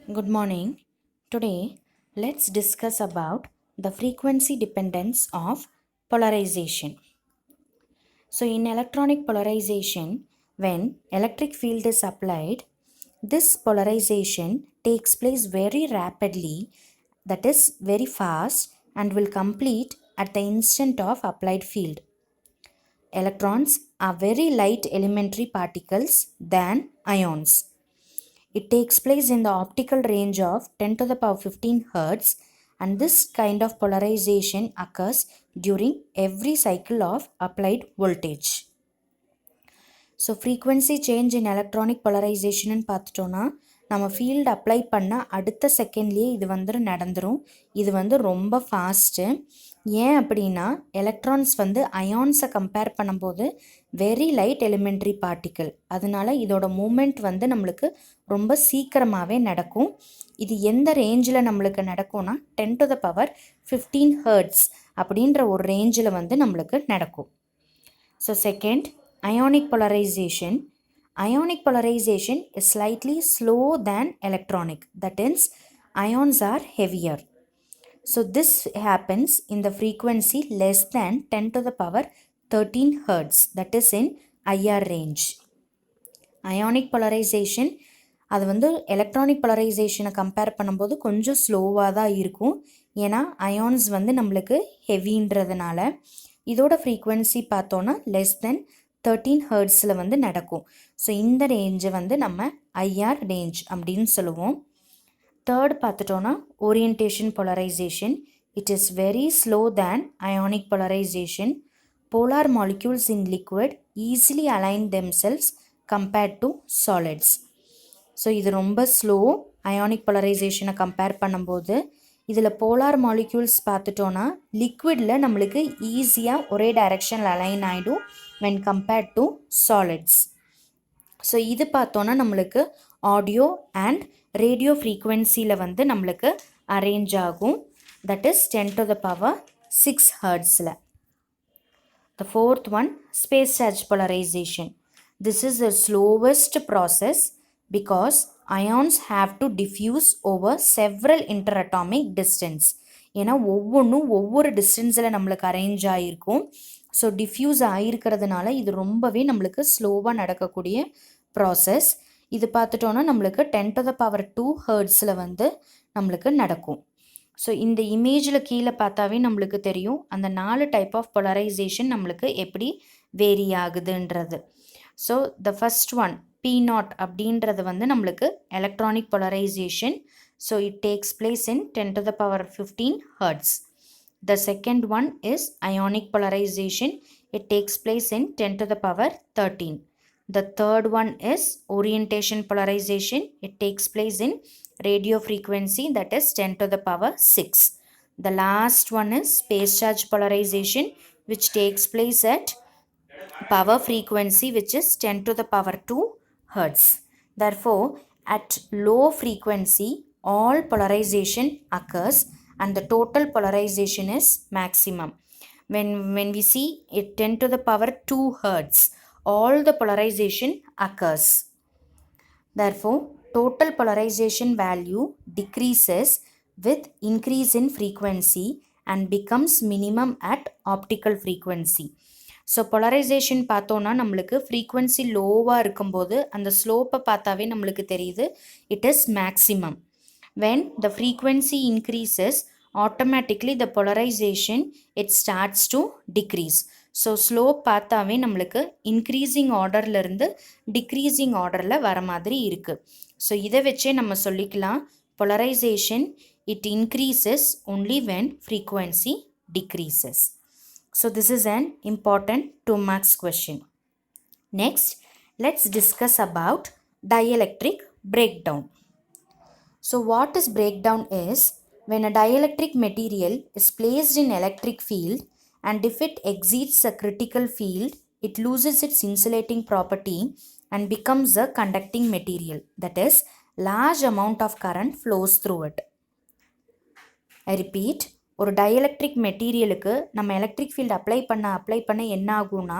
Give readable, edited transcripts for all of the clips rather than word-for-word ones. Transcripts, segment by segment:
Good morning. Today, let's discuss about the frequency dependence of polarization. So, in electronic polarization, when electric field is applied, this polarization takes place very rapidly, that is, very fast, and will complete at the instant of applied field. Electrons are very light elementary particles than ions. It takes place in the optical range of 10 to the power 15 Hz, and this kind of polarization occurs during every cycle of applied voltage. So frequency change in electronic polarisation பார்த்துட்டோன்னா நம்ம field apply பண்ண அடுத்த செகண்ட்லேயே இது நடந்துடும். இது ரொம்ப fast. ஏன் அப்படின்னா எலக்ட்ரான்ஸ் அயான்ஸை கம்பேர் பண்ணும்போது வெரி லைட் எலிமெண்ட்ரி பார்ட்டிக்கிள், அதனால இதோட மூமெண்ட் நம்மளுக்கு ரொம்ப சீக்கிரமாகவே நடக்கும். இது எந்த ரேஞ்சில் நம்மளுக்கு நடக்கும்னா 10 to the power 15 Hz அப்படின்ற ஒரு ரேஞ்சில் நம்மளுக்கு நடக்கும். So second, ionic polarization. Ionic polarization is slightly slow than electronic. That is, ions are heavier. So this happens in the frequency less than 10 to the power 13 Hz. That is in IR range. Ionic polarization அது electronic பொலரைசேஷனை compare பண்ணும்போது கொஞ்சம் ஸ்லோவாக தான் இருக்கும். ஏன்னா ions நம்மளுக்கு ஹெவின்றதுனால. இதோட frequency பார்த்தோன்னா லெஸ் தென் 13 ஹர்ட்ஸில் நடக்கும். ஸோ இந்த ரேஞ்சை நம்ம ஐஆர் ரேஞ்ச் அப்படின்னு சொல்லுவோம். தேர்ட் பார்த்துட்டோன்னா orientation polarisation. It is very slow than ionic polarisation. Polar molecules in liquid easily align themselves compared to solids. So இது ரொம்ப ஸ்லோ அயானிக் பொலரைசேஷனை கம்பேர் பண்ணும்போது. இதில் போலார் மாலிக்யூல்ஸ் பார்த்துட்டோன்னா லிக்விடில் நம்மளுக்கு ஈஸியாக ஒரே டைரெக்ஷனில் அலைன் ஆகிடும் when compared to solids. So இது பார்த்தோன்னா நம்மளுக்கு ஆடியோ அண்ட் ரேடியோ ஃப்ரீக்வன்சியில் நம்மளுக்கு அரேஞ்ச் ஆகும். That is 10 to the power 6 ஹர்ட்ஸில். The fourth one, space charge polarization. This is the slowest process because ions have to diffuse over several interatomic distance. ஏன்னா ஒவ்வொன்றும் ஒவ்வொரு டிஸ்டன்ஸில் நம்மளுக்கு அரேஞ்ச் ஆகிருக்கும். ஸோ டிஃப்யூஸ் ஆகிருக்கிறதுனால இது ரொம்பவே நம்மளுக்கு ஸ்லோவாக நடக்கக்கூடிய ப்ராசஸ். இது பார்த்துட்டோன்னா நம்மளுக்கு 10 to the power 2 ஹர்ட்ஸில் நம்மளுக்கு நடக்கும். ஸோ இந்த இமேஜில் கீழே பார்த்தாவே நம்மளுக்கு தெரியும் அந்த 4 டைப் ஆஃப் பொலரைசேஷன் நம்மளுக்கு எப்படி வேரி ஆகுதுன்றது. So the first one P0 அப்படின்றது நம்மளுக்கு electronic polarisation. So it takes place in 10 to the power 15 hertz. The second one is ionic polarization. It takes place in 10 to the power 13. The third one is orientation polarization. It takes place in radio frequency, that is 10 to the power 6. The last one is space charge polarization, which takes place at power frequency, which is 10 to the power 2 Hertz. Therefore, at low frequency, all polarization occurs and the total polarization is maximum. When we see it 10 to the power 2 Hertz, all the polarization occurs. Therefore, total polarization value decreases with increase in frequency and becomes minimum at optical frequency. So polarisation பார்த்தோன்னா நம்மளுக்கு frequency லோவாக இருக்கும்போது அந்த ஸ்லோப்பை பார்த்தாவே நம்மளுக்கு தெரியுது it is maximum. when the frequency increases, automatically the polarization it starts to decrease. So slope பார்த்தாவே நம்மளுக்கு இன்க்ரீஸிங் ஆர்டர்லேருந்து டிக்ரீஸிங் ஆர்டரில் வர மாதிரி இருக்குது. ஸோ இதை வச்சே நம்ம சொல்லிக்கலாம் polarization it increases only when frequency decreases. So this is an important 2 marks question. Next, let's discuss about dielectric breakdown. So what is breakdown is when a dielectric material is placed in electric field and if it exceeds a critical field, it loses its insulating property and becomes a conducting material. That is, large amount of current flows through it. I repeat, ஒரு dielectric மெட்டீரியலுக்கு நம்ம electric field apply பண்ண என்ன ஆகும்னா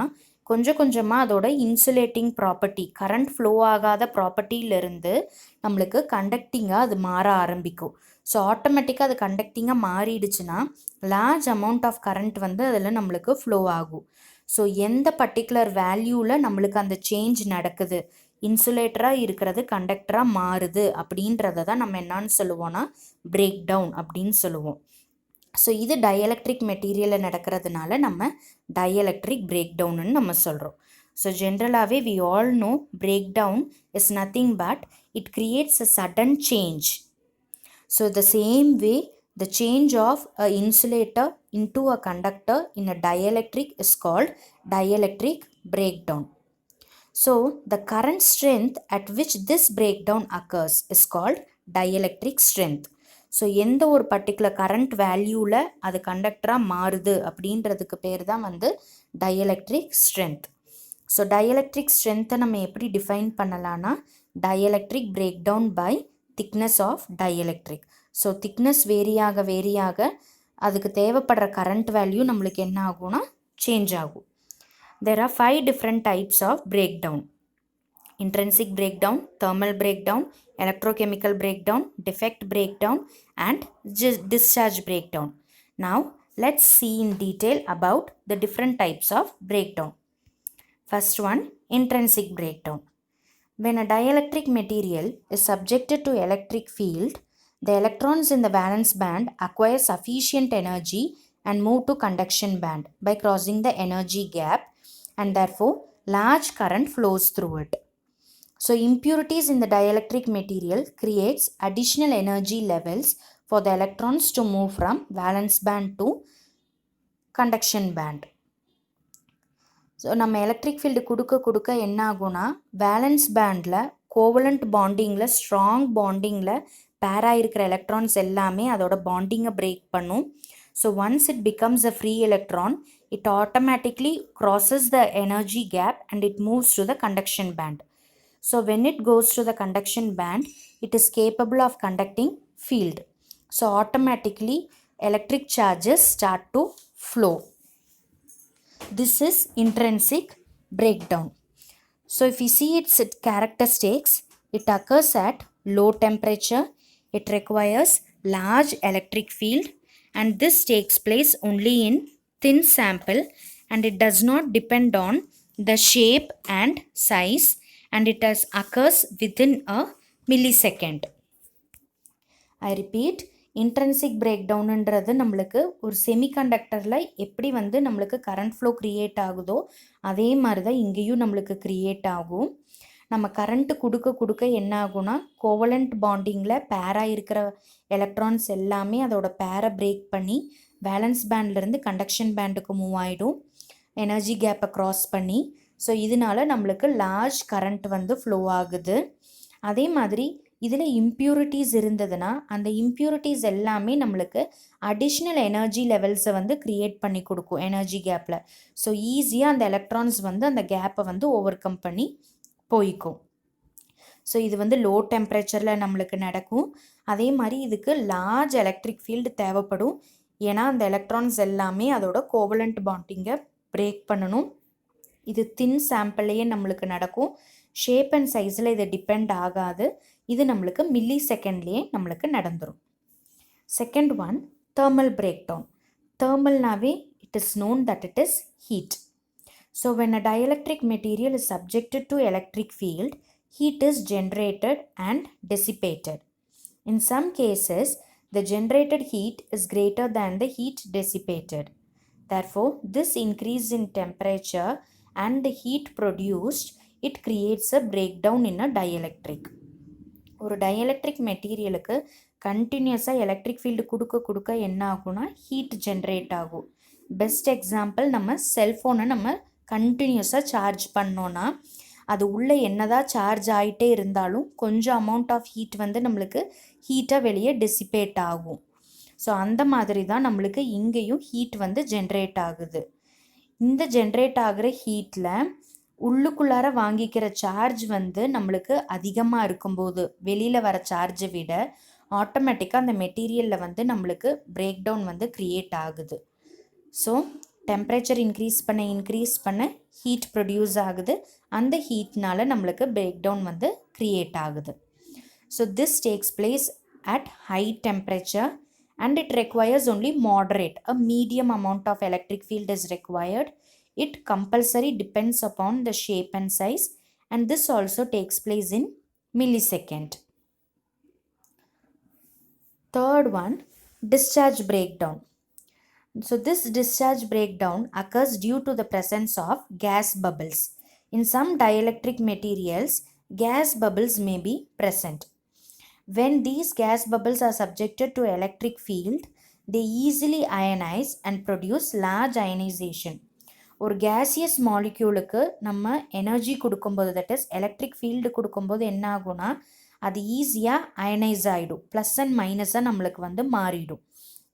கொஞ்சம் கொஞ்சமாக அதோட insulating property, current flow ஆகாத ப்ராப்பர்ட்டியிலிருந்து நம்மளுக்கு கண்டக்டிங்காக அது மாற ஆரம்பிக்கும். ஸோ ஆட்டோமேட்டிக்காக அது கண்டக்டிங்காக மாறிடுச்சுன்னா லார்ஜ் அமௌண்ட் ஆஃப் கரண்ட் வந்து அதில் நம்மளுக்கு ஃப்ளோ ஆகும். ஸோ எந்த பர்டிகுலர் வேல்யூவில் நம்மளுக்கு அந்த சேஞ்ச் நடக்குது, இன்சுலேட்டராக இருக்கிறது கண்டக்டராக மாறுது அப்படின்றத தான் நம்ம என்னான்னு சொல்லுவோம்னா பிரேக் டவுன் அப்படின்னு சொல்லுவோம். ஸோ இது டயலக்ட்ரிக் மெட்டீரியலில் நடக்கிறதுனால நம்ம டயலக்ட்ரிக் பிரேக் டவுன்னு நம்ம சொல்கிறோம். ஸோ ஜென்ரலாகவே we all know breakdown is nothing but it creates a sudden change. So the same way the change of a insulator into a conductor in a dielectric is called dielectric breakdown. So the current strength at which this breakdown occurs is called dielectric strength. So எந்த ஒரு particular current வேல்யூவில் அது கண்டக்டராக மாறுது அப்படின்றதுக்கு பேர் தான் வந்து dielectric strength. So dielectric ஸ்ட்ரென்த்தை நம்ம எப்படி டிஃபைன் பண்ணலான்னா dielectric break down by thickness of dielectric. So thickness வேரியாக அதுக்கு தேவைப்படுற கரண்ட் வேல்யூ நம்மளுக்கு என்ன ஆகும்னா சேஞ்ச் ஆகும். There are 5 different types of breakdown: intrinsic breakdown, thermal breakdown, electrochemical breakdown, defect breakdown, and discharge breakdown. Now let's see in detail about the different types of breakdown. First one, intrinsic breakdown. When a dielectric material is subjected to electric field, the electrons in the valence band acquire sufficient energy and move to conduction band by crossing the energy gap, and therefore large current flows through it. So impurities in the dielectric material creates additional energy levels for the electrons to move from valence band to conduction band. So நம்ம electric field கொடுக்க என்ன ஆகும்னா valence பேண்டில் covalent பாண்டிங்கில் strong பாண்டிங்கில் பேராக இருக்கிற electrons எல்லாமே அதோட பாண்டிங்கை break பண்ணும். So once it becomes a free electron, it automatically crosses the energy gap and it moves to the conduction band. So when it goes to the conduction band, it is capable of conducting field. So automatically electric charges start to flow. This is intrinsic breakdown. So if we see its characteristics, it occurs at low temperature, it requires large electric field, and this takes place only in thin sample, and it does not depend on the shape and size, and it occurs within a millisecond. I repeat, intrinsic break டவுனுன்றது நம்மளுக்கு ஒரு செமிகண்டக்டரில் எப்படி வந்து நம்மளுக்கு current flow create ஆகுதோ அதே மாதிரி தான் இங்கேயும் நம்மளுக்கு க்ரியேட் ஆகும். நம்ம கரண்ட்டு கொடுக்க என்ன ஆகும்னா கோவலண்ட் பாண்டிங்கில் பேராக இருக்கிற எலக்ட்ரான்ஸ் எல்லாமே அதோட பேரை பிரேக் பண்ணி வேலன்ஸ் பேண்ட்லேருந்து கண்டக்ஷன் பேண்டுக்கு மூவ் ஆகிடும் எனர்ஜி கேப்பை க்ராஸ் பண்ணி. ஸோ இதனால நம்மளுக்கு லார்ஜ் கரண்ட் வந்து ஃப்ளோ ஆகுது. அதே மாதிரி இதில் இம்ப்யூரிட்டிஸ் இருந்ததுன்னா அந்த இம்ப்யூரிட்டிஸ் எல்லாமே நம்மளுக்கு அடிஷ்னல் எனர்ஜி லெவல்ஸை வந்து க்ரியேட் பண்ணி கொடுக்கும் எனர்ஜி கேப்பில். ஸோ ஈஸியாக அந்த எலக்ட்ரான்ஸ் வந்து அந்த கேப்பை வந்து ஓவர் கம் பண்ணி போய்க்கும். ஸோ இது வந்து லோ டெம்பரேச்சரில் நம்மளுக்கு நடக்கும். அதே மாதிரி இதுக்கு லார்ஜ் எலக்ட்ரிக் ஃபீல்டு தேவைப்படும். ஏன்னா அந்த எலக்ட்ரான்ஸ் எல்லாமே அதோட கோவலண்ட் பாண்டிங்கை பிரேக் பண்ணணும். இது தின் சாம்பிள்லேயே நம்மளுக்கு நடக்கும். ஷேப் அண்ட் சைஸில் இது டிபெண்ட் ஆகாது. இது நம்மளுக்கு மில்லி செகண்ட்லேயே நம்மளுக்கு நடந்துடும். Second one, thermal breakdown. Thermalனாவே it is known that it is heat. So when a dielectric material is subjected to electric field, heat is generated and dissipated. In some cases, the generated heat is greater than the heat dissipated. Therefore, this increase in temperature and the heat produced, it creates a breakdown in a dielectric. ஒரு dielectric மெட்டீரியலுக்கு கண்டினியூஸாக electric field கொடுக்க என்ன ஆகும்னா heat generate ஆகும். Best example, நம்ம செல்ஃபோனை நம்ம கண்டினியூஸாக சார்ஜ் பண்ணோன்னா அது உள்ளே என்னதான் சார்ஜ் ஆகிட்டே இருந்தாலும் கொஞ்சம் அமௌண்ட் ஆஃப் ஹீட் வந்து நம்மளுக்கு ஹீட்டாக வெளியே டிசிபேட் ஆகும். ஸோ அந்த மாதிரி தான் நம்மளுக்கு இங்கேயும் ஹீட் வந்து ஜென்ரேட் ஆகுது. இந்த ஜென்ரேட் ஆகிற ஹீட்டில் உள்ளுக்குள்ளார வாங்கிக்கிற சார்ஜ் வந்து நம்மளுக்கு அதிகமாக இருக்கும்போது வெளியில் வர சார்ஜை விட ஆட்டோமேட்டிக்காக அந்த மெட்டீரியலில் வந்து நம்மளுக்கு பிரேக் டவுன் வந்து க்ரியேட் ஆகுது. ஸோ டெம்பரேச்சர் இன்க்ரீஸ் பண்ண ஹீட் ப்ரொடியூஸ் ஆகுது. அந்த ஹீட்னால நம்மளுக்கு பிரேக் டவுன் வந்து க்ரியேட் ஆகுது. So this takes place at high temperature and it requires only moderate, a medium amount of electric field is required. It compulsory depends upon the shape and size, and this also takes place in millisecond. Third one, discharge breakdown. So this discharge breakdown occurs due to the presence of gas bubbles. In some dielectric materials, gas bubbles may be present. When these gas bubbles are subjected to electric field, they easily ionize and produce large ionization. ஒரு gaseous moleculeக்கு நம்ம energy கொடுக்கும்போது, that is electric field கொடுக்கும்போது என்ன ஆகும்னா அது ஈஸியாக அயனைஸ் ஆகிடும், plus and மைனஸாக நம்மளுக்கு வந்து மாறிடும்.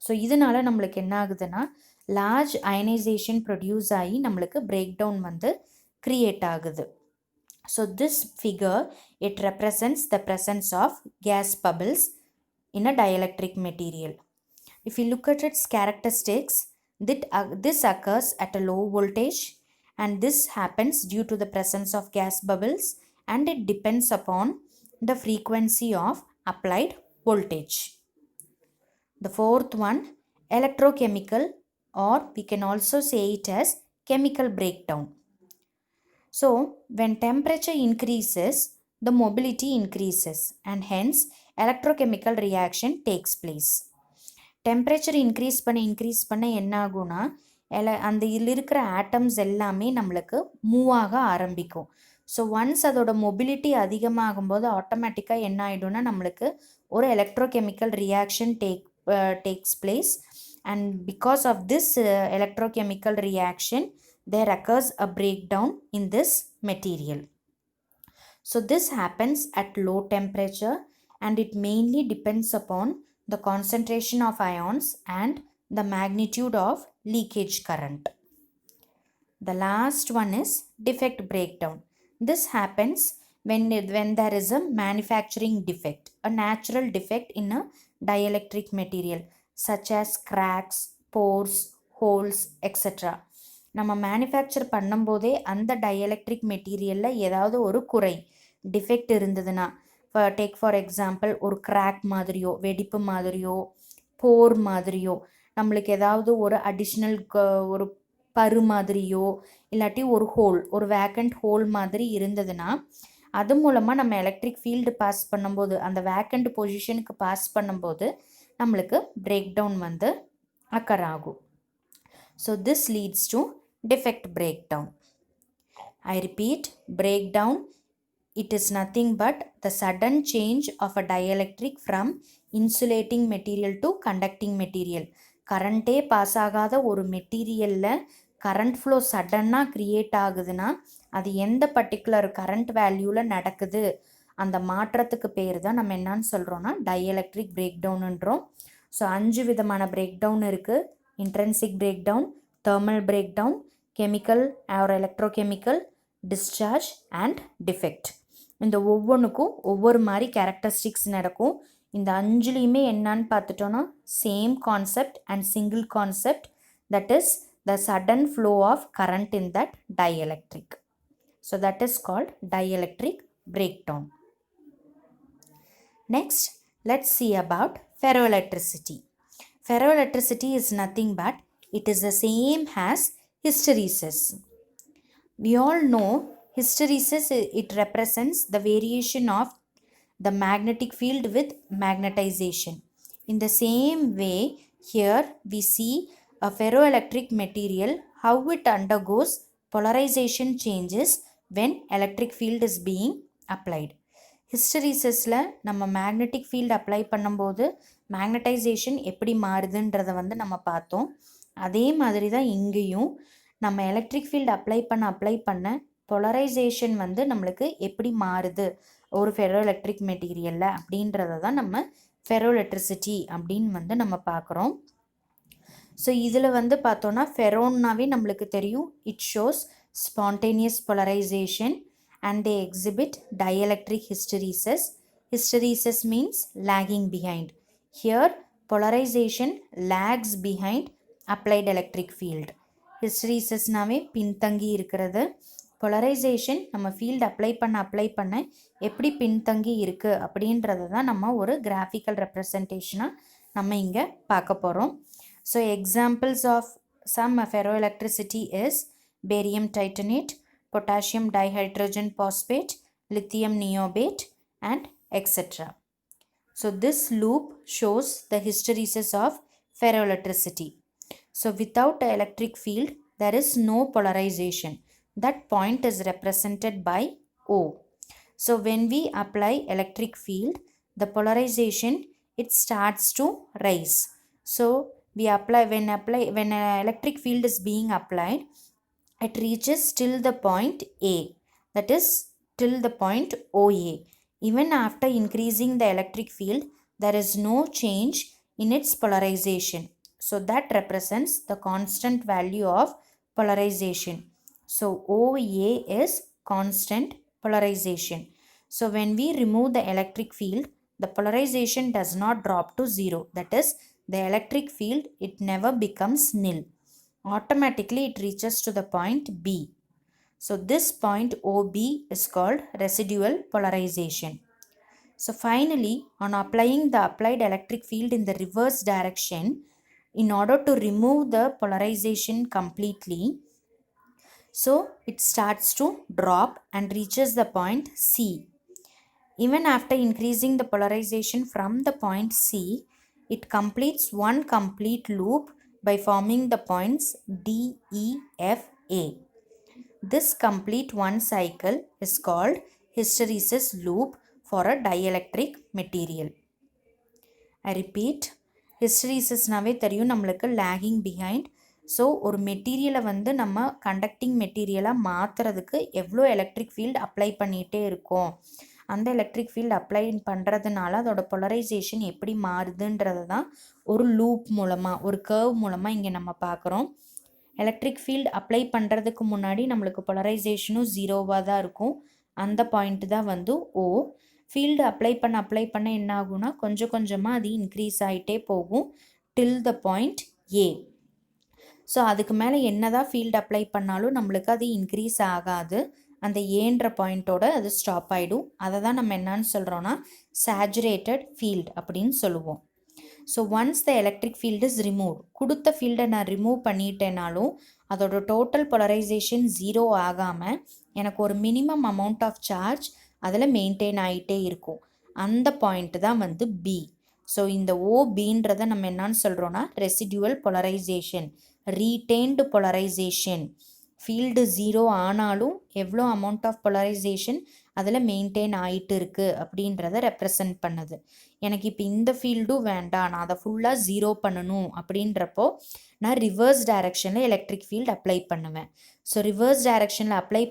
ஸோ இதனால் நம்மளுக்கு என்ன ஆகுதுன்னா லார்ஜ் அயனைசேஷன் ப்ரொடியூஸ் ஆகி நம்மளுக்கு பிரேக் டவுன் வந்து க்ரியேட் ஆகுது. So this figure, it represents the presence of gas bubbles in a dielectric material. If you look at its characteristics, this occurs at a low voltage, and this happens due to the presence of gas bubbles, and it depends upon the frequency of applied voltage. The fourth one, electrochemical, or we can also say it as chemical breakdown. So, when temperature increases, the mobility increases and hence electrochemical reaction takes place. Temperature increase பண்ண என்ன ஆகும்னா அந்த இதில் இருக்கிற atoms எல்லாமே நம்மளுக்கு move ஆக ஆரம்பிக்கும். ஸோ ஒன்ஸ் அதோட மொபிலிட்டி அதிகமாகும்போது ஆட்டோமேட்டிக்காக என்ன ஆகிடும்னா நம்மளுக்கு ஒரு electrochemical reaction takes place, and because of this electrochemical reaction there occurs a breakdown in this material. So this happens at low temperature, and it mainly depends upon the concentration of ions and the magnitude of leakage current. The last one is defect breakdown. This happens when there is a manufacturing defect, a natural defect in a dielectric material such as cracks, pores, holes, etc. நம்ம manufacture பண்ணும்போதே அந்த dielectric மெட்டீரியலில் ஏதாவது ஒரு குறை defect இருந்ததுன்னா, take for example ஒரு crack மாதிரியோ, வெடிப்பு மாதிரியோ, போர் மாதிரியோ, நம்மளுக்கு ஏதாவது ஒரு அடிஷ்னல் ஒரு பரு மாதிரியோ, இல்லாட்டி ஒரு ஹோல், ஒரு வேக்கண்ட் ஹோல் மாதிரி இருந்ததுன்னா அது மூலமாக நம்ம எலக்ட்ரிக் ஃபீல்டு பாஸ் பண்ணும்போது, அந்த வேக்கண்ட் பொசிஷனுக்கு பாஸ் பண்ணும்போது நம்மளுக்கு பிரேக் டவுன் வந்து அக்கர் ஆகும். So this leads to defect breakdown. I repeat, breakdown, it is nothing but the sudden change of a dielectric from insulating material to conducting material. கரண்ட்டே pass ஆகாத ஒரு மெட்டீரியலில் current flow சடன்னாக create ஆகுதுன்னா அது எந்த particular current வேல்யூவில் நடக்குது, அந்த மாற்றத்துக்கு பேர் தான் நம்ம என்னன்னு சொல்கிறோன்னா டயலெக்ட்ரிக் பிரேக் டவுனுன்றோம். ஸோ 5 விதமான பிரேக் டவுன் இருக்குது. Intrinsic breakdown, thermal breakdown, chemical or electrochemical, discharge and defect. இந்த ஒவ்வொன்றுக்கும் ஒவ்வொரு மாதிரி கேரக்டரிஸ்டிக்ஸ் நடக்கும். இந்த 5லையுமே என்னன்னு பார்த்துட்டோன்னா same concept and single concept, that is the sudden flow of current in that dielectric. So that is called dielectric breakdown. Next, let's see about ferroelectricity. Ferroelectricity is nothing but it is the same as hysteresis. We all know hysteresis, it represents the variation of the magnetic field with magnetization. In the same way, here we see a ferroelectric material, how it undergoes polarization changes when electric field is being applied. ஹிஸ்டரிசஸில் நம்ம magnetic field apply பண்ணும்போது magnetisation எப்படி மாறுதுன்றதை வந்து நம்ம பார்த்தோம். அதே மாதிரி தான் இங்கேயும் நம்ம எலக்ட்ரிக் ஃபீல்டு அப்ளை பண்ண போலரைசேஷன் வந்து நம்மளுக்கு எப்படி மாறுது ஒரு ஃபெரோ எலக்ட்ரிக் மெட்டீரியலில் அப்படின்றத தான் நம்ம ஃபெரோ எலக்ட்ரிசிட்டி அப்படின்னு வந்து நம்ம பார்க்குறோம். ஸோ இதில் வந்து பார்த்தோன்னா ஃபெரோன்னாவே நம்மளுக்கு தெரியும், it shows spontaneous polarisation and they exhibit dielectric hysteresis. Hysteresis means lagging behind. Here polarization lags behind applied electric field. ஹிஸ்டரீசஸ்னாவே பின்தங்கி இருக்கிறது. பொலரைசேஷன் நம்ம ஃபீல்டு அப்ளை பண்ண எப்படி பின்தங்கி இருக்குது அப்படின்றது தான் நம்ம ஒரு கிராஃபிக்கல் ரெப்ரசன்டேஷனாக நம்ம இங்கே பார்க்க போகிறோம். So examples of some ferroelectricity is barium titanate, potassium dihydrogen phosphate, lithium niobate and etc. So this loop shows the hysteresis of ferroelectricity. So without the electric field there is no polarization. That point is represented by O. So when we apply electric field, the polarization it starts to rise. So we apply when an electric field is being applied, it reaches till the point A, that is till the point OA. Even after increasing the electric field, there is no change in its polarization. So that represents the constant value of polarization. So OA is constant polarization. So when we remove the electric field, the polarization does not drop to zero. That is, the electric field it never becomes nil. Automatically it reaches to the point B. So this point OB is called residual polarization. So finally, on applying the applied electric field in the reverse direction, in order to remove the polarization completely, so it starts to drop and reaches the point C. Even after increasing the polarization from the point C, it completes one complete loop by forming the points D, E, F, A. This complete one cycle is called hysteresis loop for a dielectric material. I repeat, hysteresisனாவே தெரியும் நம்மளுக்கு lagging behind. So ஒரு மெட்டீரியலை வந்து நம்ம conducting மெட்டீரியலாக மாற்றுறதுக்கு எவ்வளோ electric field apply பண்ணிகிட்டே இருக்கோம், அந்த எலக்ட்ரிக் ஃபீல்டு அப்ளை பண்ணுறதுனால அதோட பொலரைசேஷன் எப்படி மாறுதுன்றது தான் ஒரு லூப் மூலமாக ஒரு கர்வ் மூலமாக இங்கே நம்ம பார்க்குறோம். எலக்ட்ரிக் ஃபீல்டு அப்ளை பண்ணுறதுக்கு முன்னாடி நம்மளுக்கு பொலரைசேஷனும் ஜீரோவாக தான் இருக்கும். அந்த பாயிண்ட்டு தான் வந்து ஓ. ஃபீல்டு அப்ளை பண்ண என்ன ஆகும்னா கொஞ்சம் கொஞ்சமாக அது இன்க்ரீஸ் ஆகிட்டே போகும் டில் த பாயிண்ட் ஏ. ஸோ அதுக்கு மேலே என்ன தான் ஃபீல்டு அப்ளை பண்ணாலும் நம்மளுக்கு அது இன்க்ரீஸ் ஆகாது. அந்த ஏன்ற பாயிண்ட்டோட அது ஸ்டாப் ஆகிடும். அதை தான் நம்ம என்னன்னு சொல்கிறோன்னா சேச்சுரேட்டட் ஃபீல்டு அப்படின்னு சொல்லுவோம். So once the electric field is remove, கொடுத்த ஃபீல்டை நான் ரிமூவ் பண்ணிட்டேனாலும் அதோட டோட்டல் பொலரைசேஷன் ஜீரோ ஆகாமல் எனக்கு ஒரு மினிமம் அமௌண்ட் ஆஃப் சார்ஜ் அதில் மெயின்டைன் ஆகிட்டே இருக்கும். அந்த பாயிண்ட்டு தான் வந்து பி. ஸோ இந்த ஓபின்றதை நம்ம என்னன்னு சொல்கிறோன்னா residual polarisation, retained polarisation. Field zero ஆனாலும் எவ்வளோ அமௌண்ட் ஆஃப் பொலரைசேஷன் அதில் மெயின்டைன் ஆகிட்டு இருக்குது அப்படின்றத ரெப்ரசன்ட் பண்ணுது. எனக்கு இப்போ இந்த ஃபீல்டும் வேண்டாம், நான் அதை ஃபுல்லாக ஜீரோ பண்ணணும் அப்படின்றப்போ நான் ரிவர்ஸ் டைரக்ஷனில் எலக்ட்ரிக் ஃபீல்டு அப்ளை பண்ணுவேன். ஸோ ரிவர்ஸ் டைரக்ஷனில் அப்ளை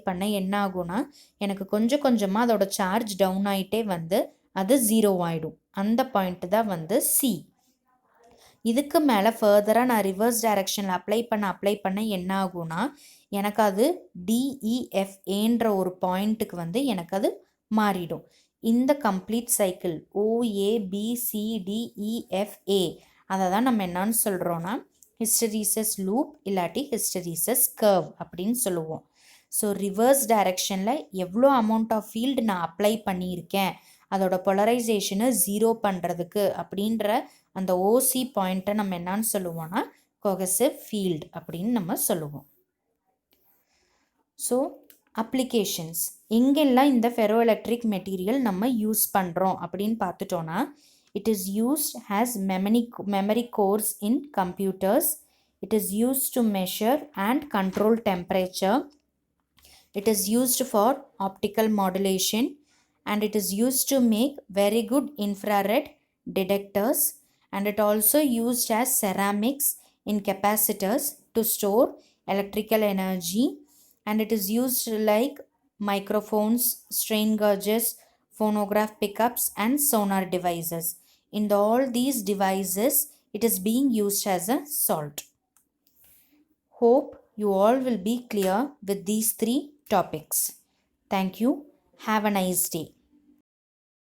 பண்ண என்ன ஆகும்னா எனக்கு கொஞ்சம் கொஞ்சமாக அதோட சார்ஜ் டவுன் ஆகிட்டே வந்து அது ஜீரோ ஆகிடும். அந்த பாயிண்ட்டு தான் வந்து சி. இதுக்கு மேலே ஃபர்தராக நான் ரிவர்ஸ் டைரக்ஷனில் அப்ளை பண்ண என்ன ஆகும்னா எனக்கு அது டிஇஎஃப்ஏன்ற ஒரு பாயிண்ட்டுக்கு வந்து எனக்கு அது மாறிடும். இந்த கம்ப்ளீட் சைக்கிள் OABCDEFA அதை தான் நம்ம என்னன்னு சொல்கிறோன்னா ஹிஸ்டரீசஸ் லூப் இல்லாட்டி ஹிஸ்டரீசஸ் கர்வ் அப்படின்னு சொல்லுவோம். ஸோ ரிவர்ஸ் டைரக்ஷனில் எவ்வளோ அமௌண்ட் ஆஃப் ஃபீல்டு நான் அப்ளை பண்ணியிருக்கேன் அதோட பொலரைசேஷனை ஜீரோ பண்ணுறதுக்கு அப்படின்ற அந்த ஓசி பாயிண்ட்டை நம்ம என்னன்னு சொல்லுவோம்னா கொஹசிவ் ஃபீல்டு அப்படின்னு நம்ம சொல்லுவோம். ஸோ அப்ளிகேஷன்ஸ் எங்கெல்லாம் இந்த ஃபெரோ எலக்ட்ரிக் மெட்டீரியல் நம்ம யூஸ் பண்ணுறோம் அப்படின்னு பார்த்துட்டோன்னா it is used as memory cores in computers. It is used to measure and control temperature. It is used for optical modulation and it is used to make very good infrared detectors, and it also used as ceramics in capacitors to store electrical energy, and it is used like microphones, strain gauges, phonograph pickups and sonar devices. In all these devices it is being used as a salt. Hope you all will be clear with these three topics. Thank you. Have a nice day.